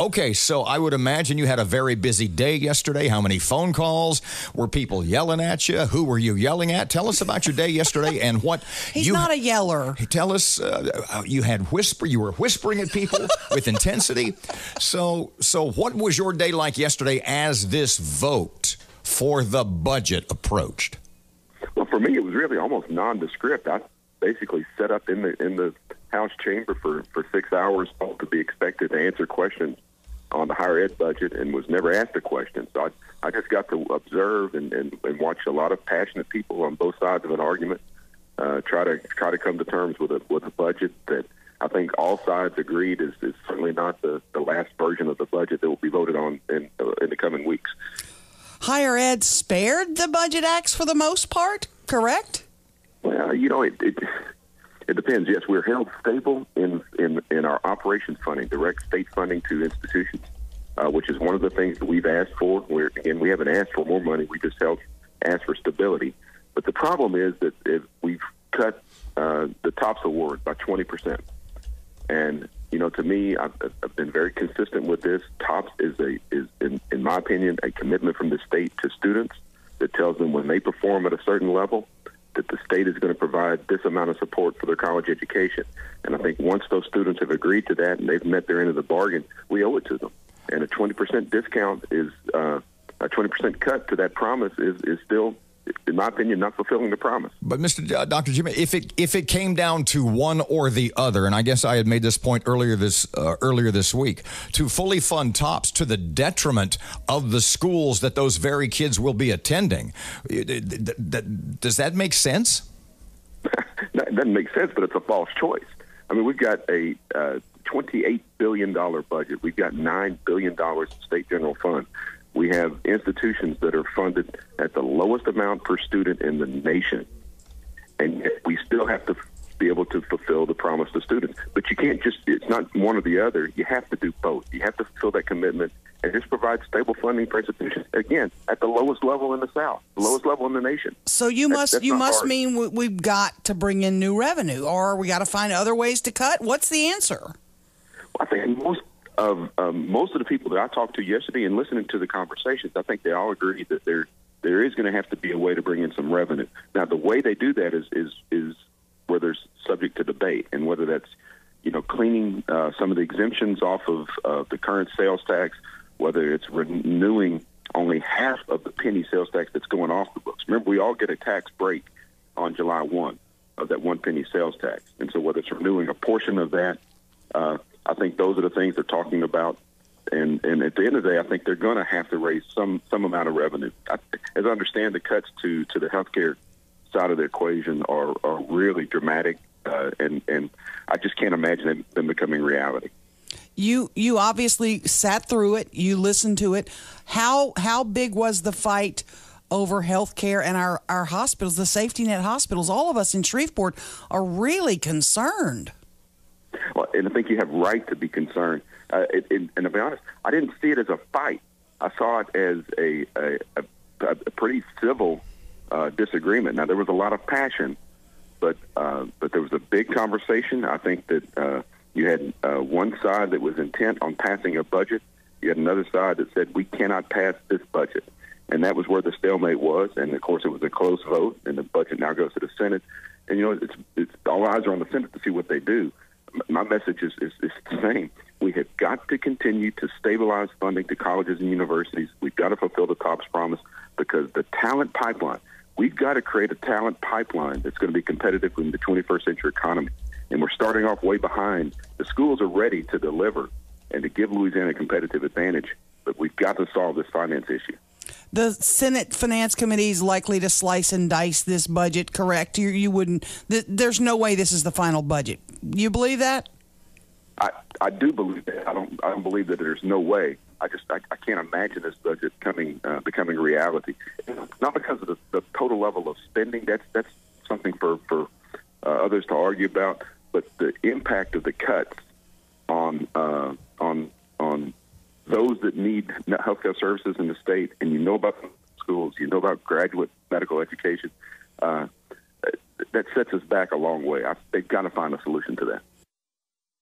Okay, so I would imagine you had a very busy day yesterday. How many phone calls? Were people yelling at you? Who were you yelling at? Tell us about your day yesterday and what He's not a yeller. Tell us, you were whispering at people with intensity. So what was your day like yesterday as this vote for the budget approached? Well, for me, it was really almost nondescript. I basically sat up in the House chamber for 6 hours, all to be expected to answer questions on the higher ed budget, and was never asked a question. So I just got to observe and watch a lot of passionate people on both sides of an argument try to come to terms with a budget that I think all sides agreed is certainly not the last version of the budget that will be voted on in the coming weeks. Higher ed spared the budget acts for the most part, correct? Well, it depends. Yes, we're held stable in our operations funding, direct state funding to institutions, which is one of the things that we've asked for. We haven't asked for more money. We just asked for stability. But the problem is that if we've cut the TOPS award by 20%. And, to me, I've been very consistent with this. TOPS is in my opinion, a commitment from the state to students that tells them when they perform at a certain level, that the state is going to provide this amount of support for their college education. And I think once those students have agreed to that and they've met their end of the bargain, we owe it to them. And a 20% discount is a 20% cut to that promise is still, in my opinion, not fulfilling the promise. But Dr. Jimmy, if it came down to one or the other, and I guess I had made this point earlier this week, to fully fund TOPS to the detriment of the schools that those very kids will be attending, does that make sense? That doesn't make sense, but it's a false choice. I mean, we've got a $28 billion budget. We've got $9 billion in state general fund. We have institutions that are funded at the lowest amount per student in the nation, and yet we still have to be able to fulfill the promise to students. But you can't it's not one or the other. You have to do both. You have to fulfill that commitment and just provide stable funding for institutions, again, at the lowest level in the South, the lowest level in the nation. So you must mean we've got to bring in new revenue, or we got to find other ways to cut? What's the answer? Well, I think most of the people that I talked to yesterday and listening to the conversations, I think they all agree that there is going to have to be a way to bring in some revenue. Now, the way they do that is where there's subject to debate, and whether that's cleaning some of the exemptions off of the current sales tax, whether it's renewing only half of the penny sales tax that's going off the books. Remember, we all get a tax break on July 1 of that 1 penny sales tax, and so whether it's renewing a portion of that. I think those are the things they're talking about. And at the end of the day, I think they're going to have to raise some amount of revenue. As I understand, the cuts to the healthcare side of the equation are really dramatic, and I just can't imagine them becoming reality. You obviously sat through it. You listened to it. How big was the fight over healthcare and our hospitals, the safety net hospitals? All of us in Shreveport are really concerned. Well, and I think you have right to be concerned. And to be honest, I didn't see it as a fight. I saw it as a pretty civil disagreement. Now, there was a lot of passion, but there was a big conversation. I think that you had one side that was intent on passing a budget. You had another side that said, we cannot pass this budget. And that was where the stalemate was. And, of course, it was a close vote, and the budget now goes to the Senate. And, it's all eyes are on the Senate to see what they do. My message is the same. We have got to continue to stabilize funding to colleges and universities. We've got to fulfill the TOPS promise, because the talent pipeline, we've got to create a talent pipeline that's going to be competitive in the 21st century economy. And we're starting off way behind. The schools are ready to deliver and to give Louisiana a competitive advantage, but we've got to solve this finance issue. The Senate Finance Committee is likely to slice and dice this budget, correct? You wouldn't. There's no way this is the final budget. You believe that? I do believe that. I don't believe that there's no way. I can't imagine this budget becoming reality. Not because of the total level of spending. That's something for others to argue about. But the impact of the cuts on those that need healthcare services in the state, and about schools, about graduate medical education, that sets us back a long way. They've got to find a solution to that.